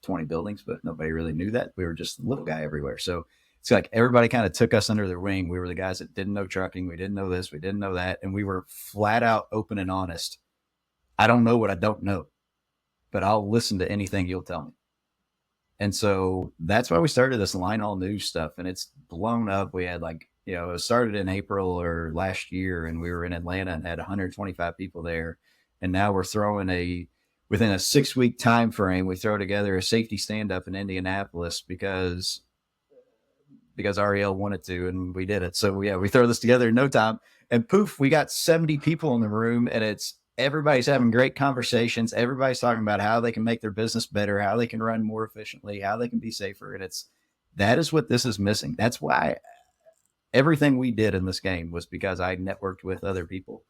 Speaker 4: 20 buildings, but nobody really knew that. We were just the little guy everywhere. So it's everybody kind of took us under their wing. We were the guys that didn't know trucking. We didn't know this. We didn't know that. And we were flat out open and honest. I don't know what I don't know, but I'll listen to anything you'll tell me. And so that's why we started this Linehaul News stuff. And it's blown up. We had it started in April or last year, and we were in Atlanta and had 125 people there. And now we're throwing within a 6-week time frame, we throw together a safety stand-up in Indianapolis because Ariel wanted to, and we did it. So yeah, we throw this together in no time, and poof, we got 70 people in the room, and everybody's having great conversations. Everybody's talking about how they can make their business better, how they can run more efficiently, how they can be safer. And that is what this is missing. That's why everything we did in this game was because I networked with other people,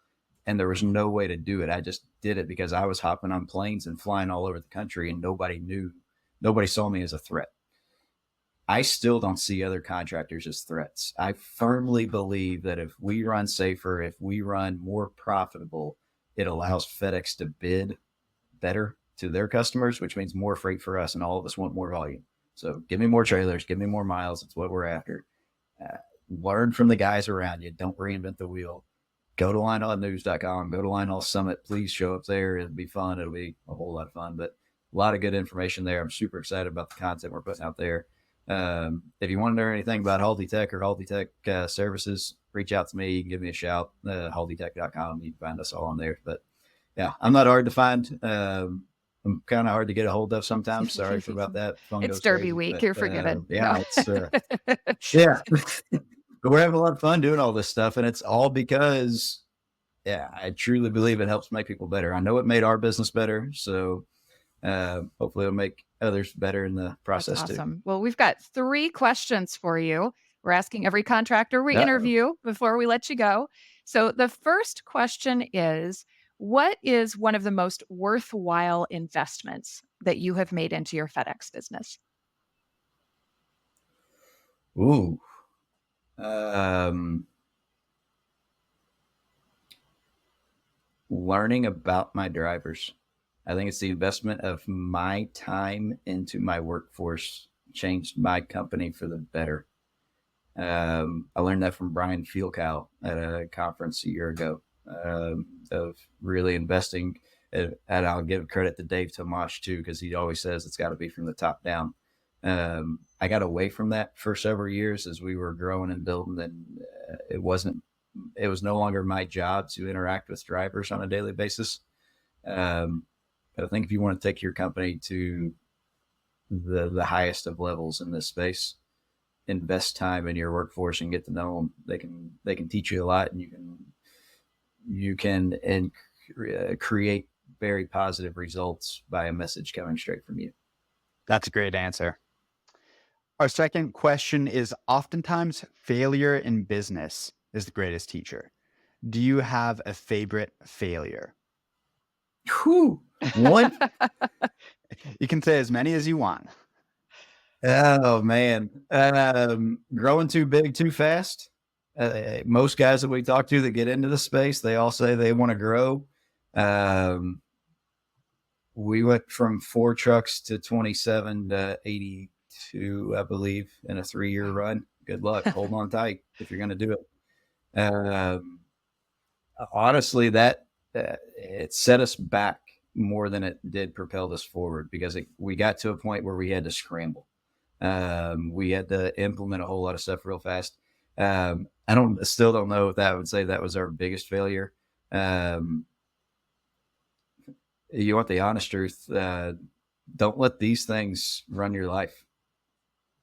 Speaker 4: and there was no way to do it. I just did it because I was hopping on planes and flying all over the country, and nobody saw me as a threat. I still don't see other contractors as threats. I firmly believe that if we run safer, if we run more profitable, it allows FedEx to bid better to their customers, which means more freight for us, and all of us want more volume. So give me more trailers, give me more miles. It's what we're after. Learn from the guys around you. Don't reinvent the wheel. Go to linehaulnews.com. Go to Linehaul Summit. Please show up there. It'll be fun. It'll be a whole lot of fun, but a lot of good information there. I'm super excited about the content we're putting out there. If you want to know anything about Haldy Tech or Haldy Tech services, reach out to me. You can give me a shout. HaldyTech.com. You can find us all on there. But yeah, I'm not hard to find. I'm kind of hard to get a hold of sometimes. Sorry about that. Phone
Speaker 2: it's Derby week. But, you're forgiven.
Speaker 4: Yeah, yeah. But we're having a lot of fun doing all this stuff, and it's all because, I truly believe it helps make people better. I know it made our business better, so hopefully it'll make others better in the process.
Speaker 2: That's awesome. Too. Well, we've got 3 questions for you. We're asking every contractor we interview before we let you go. So the first question is, what is one of the most worthwhile investments that you have made into your FedEx business?
Speaker 4: Ooh. Learning about my drivers. I think it's the investment of my time into my workforce changed my company for the better. I learned that from Brian Fielkow at a conference a year ago, of really investing. And I'll give credit to Dave Tomash too, because he always says it's got to be from the top down. I got away from that for several years as we were growing and building, and it was no longer my job to interact with drivers on a daily basis. But I think if you want to take your company to the highest of levels in this space, invest time in your workforce and get to know them. They can teach you a lot, and you can create very positive results by a message coming straight from you.
Speaker 1: That's a great answer. Our second question is, oftentimes failure in business is the greatest teacher. Do you have a favorite failure?
Speaker 4: Whew. One?
Speaker 1: You can say as many as you want.
Speaker 4: Oh, man. Growing too big too fast. Most guys that we talk to that get into the space, they all say they want to grow. We went from 4 trucks to 27 to 82, I believe, in a 3-year run. Good luck. Hold on tight if you're going to do it. Honestly, that it set us back more than it did propel us forward, because we got to a point where we had to scramble. We had to implement a whole lot of stuff real fast. I still don't know if I would say that was our biggest failure. You want the honest truth. Don't let these things run your life.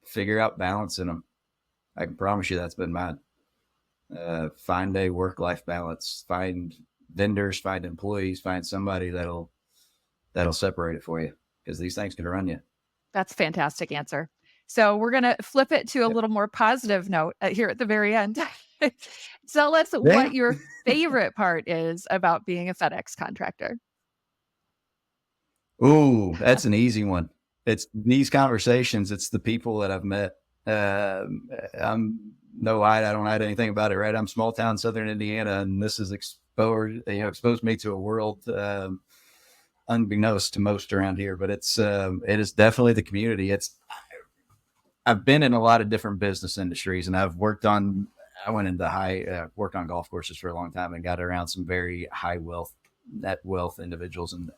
Speaker 4: Figure out balance in them. I can promise you that's been mine. Find a work-life balance. Find vendors, find employees, find somebody that'll separate it for you, because these things can run you.
Speaker 2: That's a fantastic answer. So we're going to flip it to a little more positive note here at the very end. Tell us what your favorite part is about being a FedEx contractor.
Speaker 4: Ooh, that's an easy one. It's these conversations. It's the people that I've met. I don't hide anything about it, right? I'm small town Southern Indiana, and this has exposed me to a world unbeknownst to most around here. But it is definitely the community. I've been in a lot of different business industries, and I worked on golf courses for a long time and got around some very high net wealth individuals, and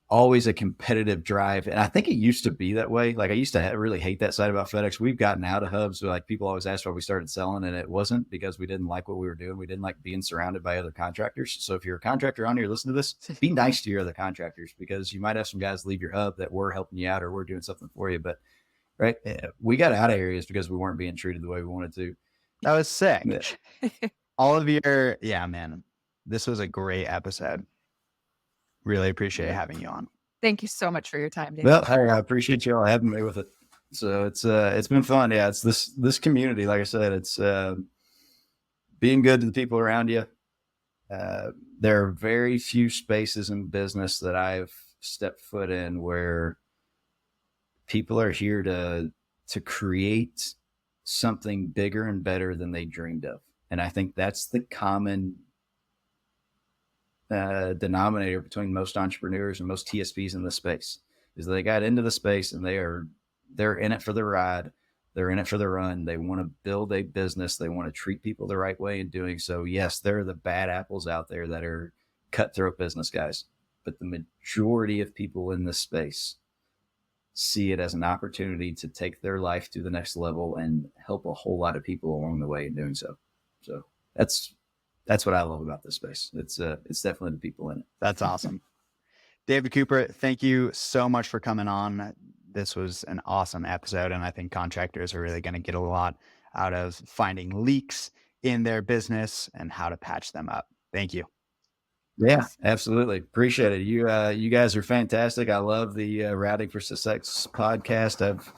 Speaker 4: always a competitive drive. And I think it used to be that way. Like, I used to really hate that side about FedEx. We've gotten out of hubs. So like, people always ask why we started selling, and it wasn't because we didn't like what we were doing. We didn't like being surrounded by other contractors. So if you're a contractor on here, listen to this, be nice to your other contractors, because you might have some guys leave your hub that were helping you out or we're doing something for you. But right, we got out of areas because we weren't being treated the way we wanted to.
Speaker 1: That was sick.
Speaker 4: Yeah.
Speaker 1: All of man, this was a great episode. Really appreciate having you on.
Speaker 2: Thank you so much for your time, David.
Speaker 4: Well, I appreciate you all having me with it. So it's been fun. Yeah, it's this community. Like I said, it's being good to the people around you. There are very few spaces in business that I've stepped foot in where people are here to create something bigger and better than they dreamed of. And I think that's the common denominator between most entrepreneurs and most TSPs in this space, is they got into the space and they're in it for the ride. They're in it for the run. They want to build a business. They want to treat people the right way in doing so. Yes, there are the bad apples out there that are cutthroat business guys, but the majority of people in this space see it as an opportunity to take their life to the next level and help a whole lot of people along the way in doing so. So that's what I love about this space. It's definitely the people in it.
Speaker 1: That's awesome. David Cooper, thank you so much for coming on. This was an awesome episode, and I think contractors are really going to get a lot out of finding leaks in their business and how to patch them up. Thank you.
Speaker 4: Yeah, absolutely. Appreciate it. You guys are fantastic. I love the Routing for Success podcast. I've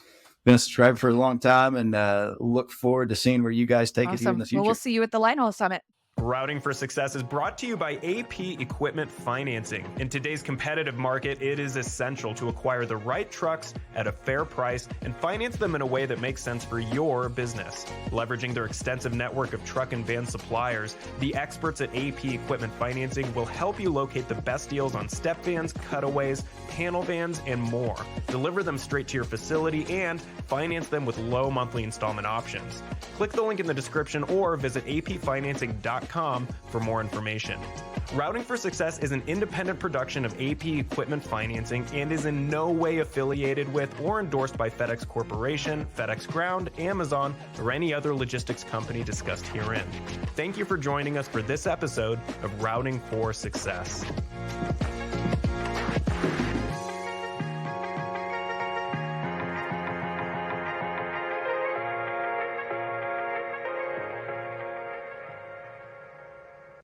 Speaker 4: been a subscriber for a long time and look forward to seeing where you guys take it here in the future.
Speaker 2: Well, we'll see you at the Linehaul Summit.
Speaker 3: Routing for Success is brought to you by AP Equipment Financing. In today's competitive market, it is essential to acquire the right trucks at a fair price and finance them in a way that makes sense for your business. Leveraging their extensive network of truck and van suppliers, the experts at AP Equipment Financing will help you locate the best deals on step vans, cutaways, panel vans, and more. Deliver them straight to your facility and finance them with low monthly installment options. Click the link in the description or visit apfinancing.com for more information. Routing for Success is an independent production of AP Equipment Financing and is in no way affiliated with or endorsed by FedEx Corporation, FedEx Ground, Amazon, or any other logistics company discussed herein. Thank you for joining us for this episode of Routing for Success.